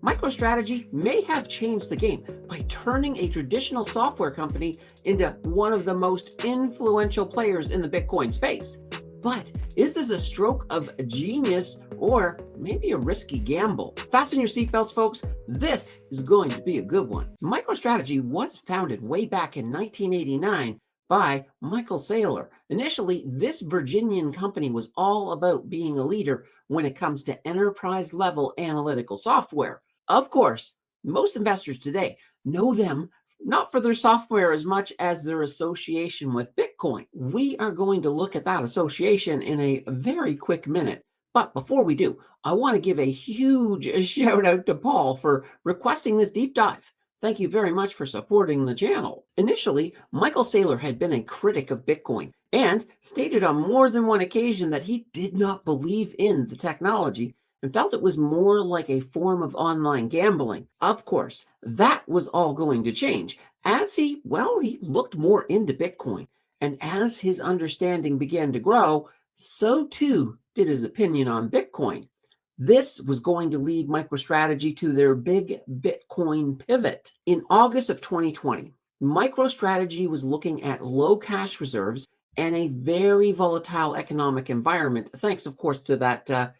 MicroStrategy may have changed the game by turning a traditional software company into one of the most influential players in the Bitcoin space. But is this a stroke of genius or maybe a risky gamble? Fasten your seatbelts, folks. This is going to be a good one. MicroStrategy was founded way back in 1989 by Michael Saylor. Initially, this Virginian company was all about being a leader when it comes to enterprise level analytical software. Of course, most investors today know them not for their software as much as their association with Bitcoin. We are going to look at that association in a very quick minute. But before we do, I want to give a huge shout out to Paul for requesting this deep dive. Thank you very much for supporting the channel. Initially, Michael Saylor had been a critic of Bitcoin and stated on more than one occasion that he did not believe in the technology and felt it was more like a form of online gambling. Of course, that was all going to change as he looked more into Bitcoin. And as his understanding began to grow, so too did his opinion on Bitcoin. This was going to lead MicroStrategy to their big Bitcoin pivot. In August of 2020, MicroStrategy was looking at low cash reserves and a very volatile economic environment, thanks, of course, to that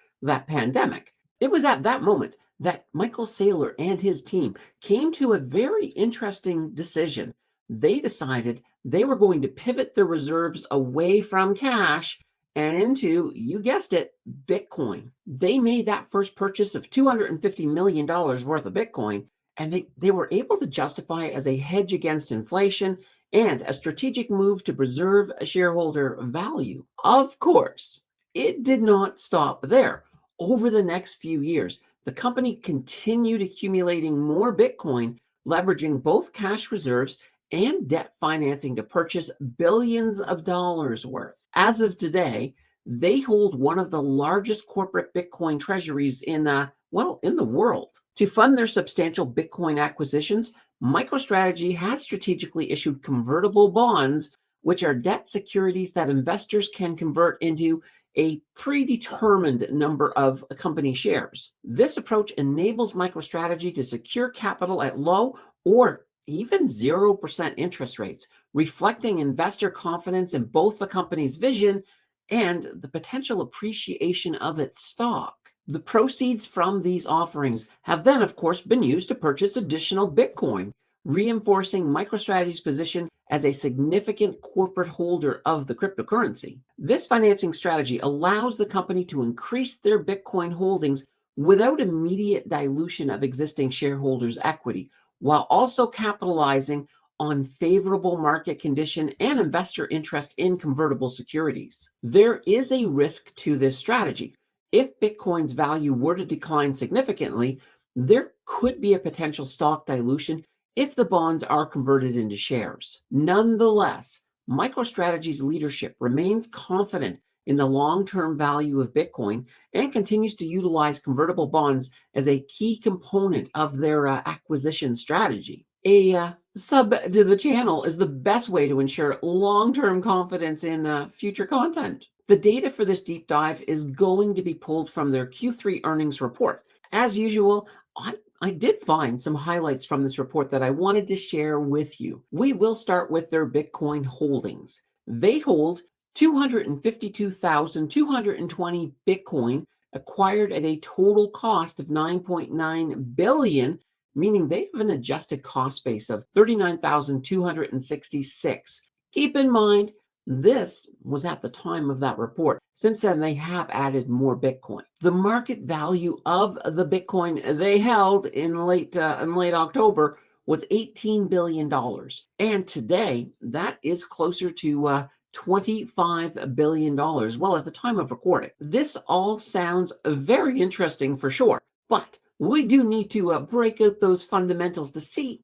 pandemic. It was at that moment that Michael Saylor and his team came to a very interesting decision. They decided they were going to pivot their reserves away from cash and into, you guessed it, Bitcoin. They made that first purchase of $250 million worth of Bitcoin, and they were able to justify it as a hedge against inflation and a strategic move to preserve shareholder value. Of course, it did not stop there. Over the next few years, the company continued accumulating more Bitcoin, leveraging both cash reserves and debt financing to purchase billions of dollars worth. As of today, they hold one of the largest corporate Bitcoin treasuries in the world. To fund their substantial Bitcoin acquisitions, MicroStrategy has strategically issued convertible bonds, which are debt securities that investors can convert into a predetermined number of company shares. This approach enables MicroStrategy to secure capital at low or even 0% interest rates, reflecting investor confidence in both the company's vision and the potential appreciation of its stock. The proceeds from these offerings have then, of course, been used to purchase additional Bitcoin, reinforcing MicroStrategy's position as a significant corporate holder of the cryptocurrency. This financing strategy allows the company to increase their Bitcoin holdings without immediate dilution of existing shareholders' equity, while also capitalizing on favorable market condition and investor interest in convertible securities. There is a risk to this strategy. If Bitcoin's value were to decline significantly, there could be a potential stock dilution if the bonds are converted into shares. Nonetheless, MicroStrategy's leadership remains confident in the long-term value of Bitcoin and continues to utilize convertible bonds as a key component of their acquisition strategy. A sub to the channel is the best way to ensure long-term confidence in future content. The data for this deep dive is going to be pulled from their Q3 earnings report. As usual, I did find some highlights from this report that I wanted to share with you. We will start with their Bitcoin holdings. They hold 252,220 Bitcoin acquired at a total cost of $9.9 billion, meaning they have an adjusted cost base of 39,266. Keep in mind, this was at the time of that report. Since then, they have added more Bitcoin. The market value of the Bitcoin they held in late October was $18 billion. And today, that is closer to $25 billion. Well, at the time of recording. This all sounds very interesting for sure, but we do need to break out those fundamentals to see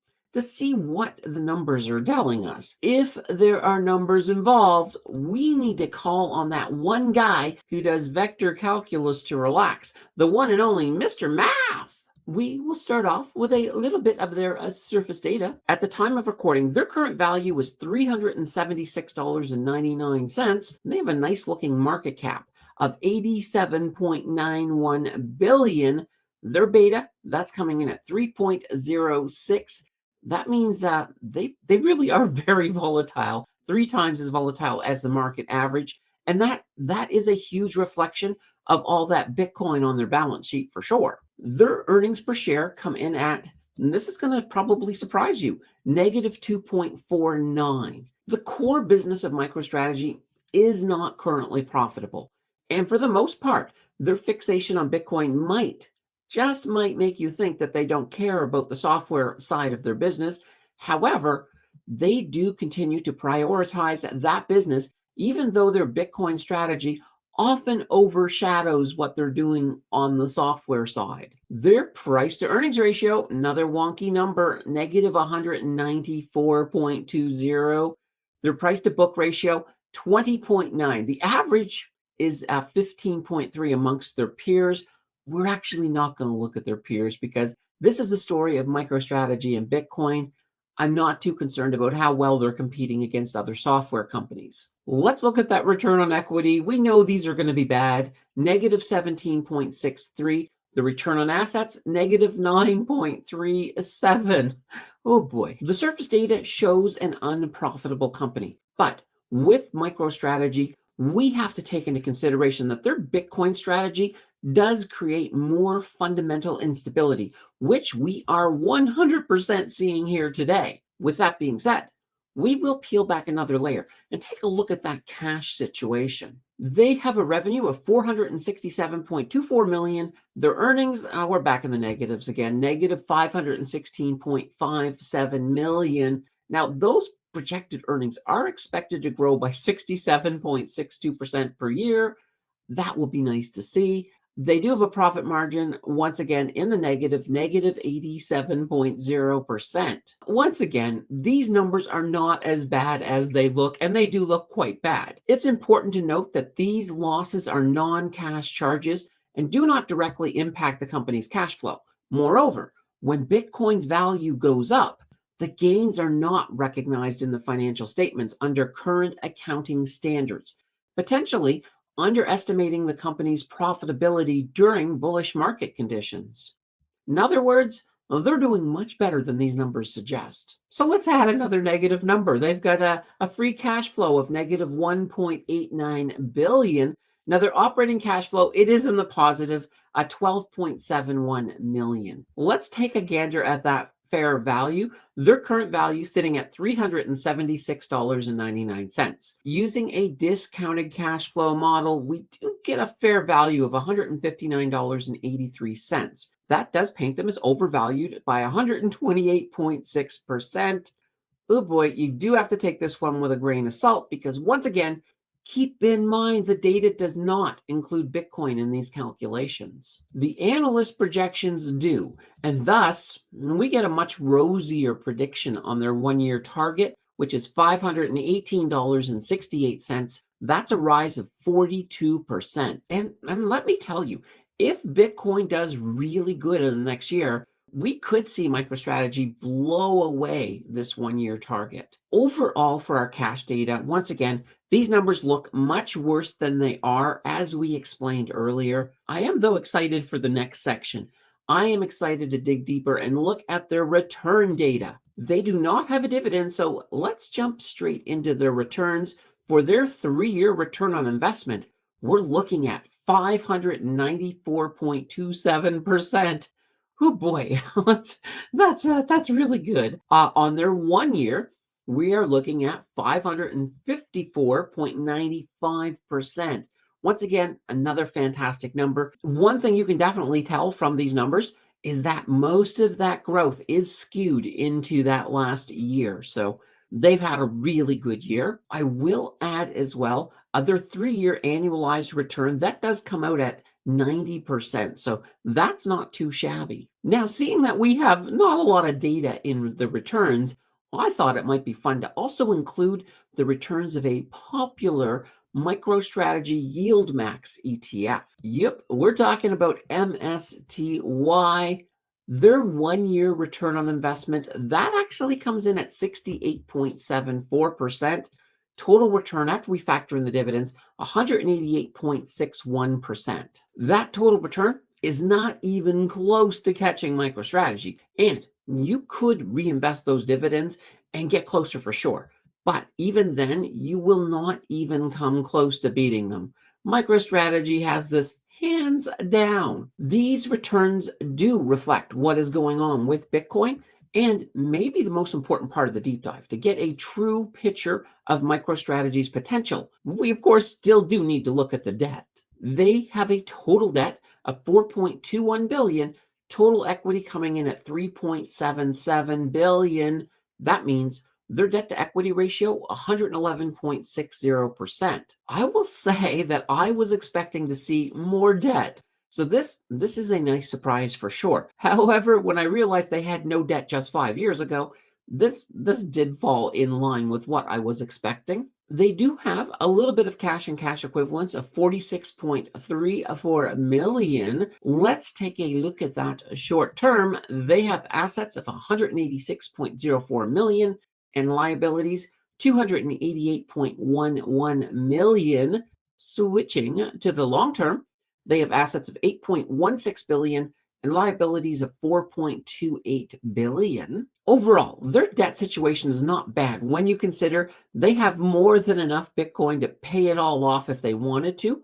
what the numbers are telling us. If there are numbers involved, we need to call on that one guy who does vector calculus to relax, the one and only Mr. Math. We will start off with a little bit of their surface data. At the time of recording, their current value was $376.99. They have a nice looking market cap of $87.91 billion. Their beta, that's coming in at 3.06. That means they really are very volatile, 3 times as volatile as the market average. And that is a huge reflection of all that Bitcoin on their balance sheet for sure. Their earnings per share come in at, and this is going to probably surprise you, negative 2.49. The core business of MicroStrategy is not currently profitable. And for the most part, their fixation on Bitcoin might make you think that they don't care about the software side of their business. However, they do continue to prioritize that business, even though their Bitcoin strategy often overshadows what they're doing on the software side. Their price to earnings ratio, another wonky number, negative 194.20. Their price to book ratio, 20.9. The average is at 15.3 amongst their peers. We're actually not going to look at their peers because this is a story of MicroStrategy and Bitcoin. I'm not too concerned about how well they're competing against other software companies. Let's look at that return on equity. We know these are going to be bad. Negative 17.63. The return on assets, negative 9.37. Oh boy. The surface data shows an unprofitable company. But with MicroStrategy, we have to take into consideration that their Bitcoin strategy does create more fundamental instability, which we are 100% seeing here today. With that being said, we will peel back another layer and take a look at that cash situation. They have a revenue of 467.24 million. Their earnings, we're back in the negatives again, negative 516.57 million. Now, those projected earnings are expected to grow by 67.62% per year. That will be nice to see. They do have a profit margin, once again, in the negative, negative 87.0%. Once again, these numbers are not as bad as they look, and they do look quite bad. It's important to note that these losses are non-cash charges and do not directly impact the company's cash flow. Moreover, when Bitcoin's value goes up, the gains are not recognized in the financial statements under current accounting standards, potentially underestimating the company's profitability during bullish market conditions. In other words, they're doing much better than these numbers suggest. So let's add another negative number. They've got a free cash flow of negative 1.89 billion. Now their operating cash flow, it is in the positive, 12.71 million. Let's take a gander at that fair value. Their current value sitting at $376.99. Using a discounted cash flow model, we do get a fair value of $159.83. That does paint them as overvalued by 128.6%. Oh boy, you do have to take this one with a grain of salt because once again, keep in mind the data does not include Bitcoin in these calculations. The analyst projections do, and thus we get a much rosier prediction on their one-year target, which is $518.68. That's a rise of 42%. And let me tell you, if Bitcoin does really good in the next year, we could see MicroStrategy blow away this one-year target. Overall, for our cash data, once again, these numbers look much worse than they are, as we explained earlier. I am, though, excited for the next section. I am excited to dig deeper and look at their return data. They do not have a dividend, so let's jump straight into their returns. For their 3-year return on investment, we're looking at 594.27%. Oh boy, that's really good. On their 1 year, we are looking at 554.95%. Once again, another fantastic number. One thing you can definitely tell from these numbers is that most of that growth is skewed into that last year. So they've had a really good year. I will add as well, their 3-year annualized return, that does come out at 90%. So that's not too shabby. Now, seeing that we have not a lot of data in the returns, I thought it might be fun to also include the returns of a popular MicroStrategy Yield Max ETF. Yep, we're talking about MSTY. Their 1-year return on investment, that actually comes in at 68.74%. Total return after we factor in the dividends, 188.61%. That total return is not even close to catching MicroStrategy. And you could reinvest those dividends and get closer for sure. But even then, you will not even come close to beating them. MicroStrategy has this hands down. These returns do reflect what is going on with Bitcoin and maybe the most important part of the deep dive. To get a true picture of MicroStrategy's potential, we of course still do need to look at the debt. They have a total debt of 4.21 billion, total equity coming in at 3.77 billion. That means their debt to equity ratio 111.60%. I will say that I was expecting to see more debt. So this is a nice surprise for sure. However, when I realized they had no debt just 5 years ago, this did fall in line with what I was expecting. They do have a little bit of cash and cash equivalents of 46.34 million. Let's take a look at that short term. They have assets of 186.04 million and liabilities 288.11 million. Switching to the long term, they have assets of 8.16 billion and liabilities of 4.28 billion. Overall, their debt situation is not bad when you consider they have more than enough Bitcoin to pay it all off if they wanted to.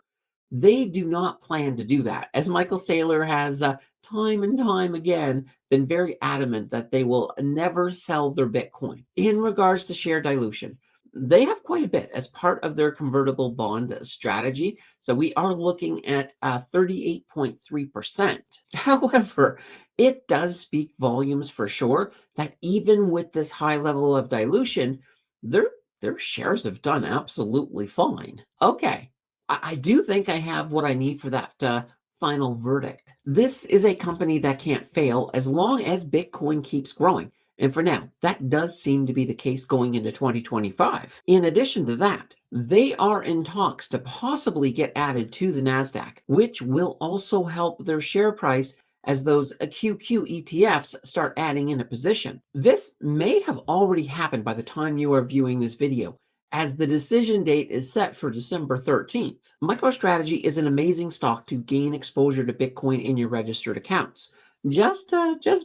They do not plan to do that, as Michael Saylor has time and time again been very adamant that they will never sell their Bitcoin. In regards to share dilution, they have quite a bit as part of their convertible bond strategy. So we are looking at 38.3%. However, it does speak volumes for sure that even with this high level of dilution, their shares have done absolutely fine. Okay, I do think I have what I need for that final verdict. This is a company that can't fail as long as Bitcoin keeps growing. And for now, that does seem to be the case going into 2025. In addition to that, they are in talks to possibly get added to the NASDAQ, which will also help their share price as those QQ ETFs start adding in a position. This may have already happened by the time you are viewing this video, as the decision date is set for December 13th. MicroStrategy is an amazing stock to gain exposure to Bitcoin in your registered accounts. Just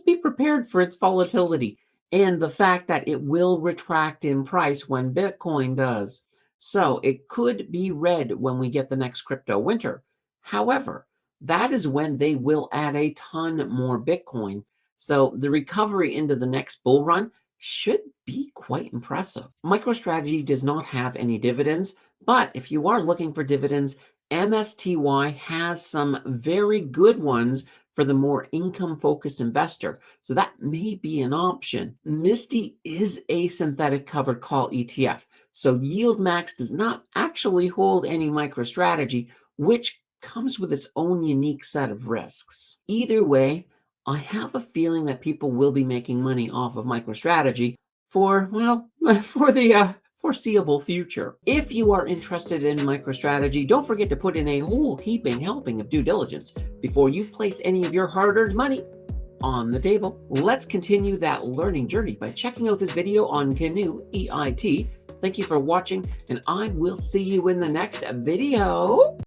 be prepared for its volatility and the fact that it will retract in price when Bitcoin does. So it could be red when we get the next crypto winter. However, that is when they will add a ton more Bitcoin. So the recovery into the next bull run should be quite impressive. MicroStrategy does not have any dividends, but if you are looking for dividends, MSTY has some very good ones for the more income-focused investor. So that may be an option. Misty is a synthetic covered call ETF. So YieldMax does not actually hold any MicroStrategy, which comes with its own unique set of risks. Either way, I have a feeling that people will be making money off of MicroStrategy for, well, for the foreseeable future. If you are interested in MicroStrategy, don't forget to put in a whole heaping helping of due diligence before you place any of your hard-earned money on the table. Let's continue that learning journey by checking out this video on Canoe EIT. Thank you for watching, and I will see you in the next video.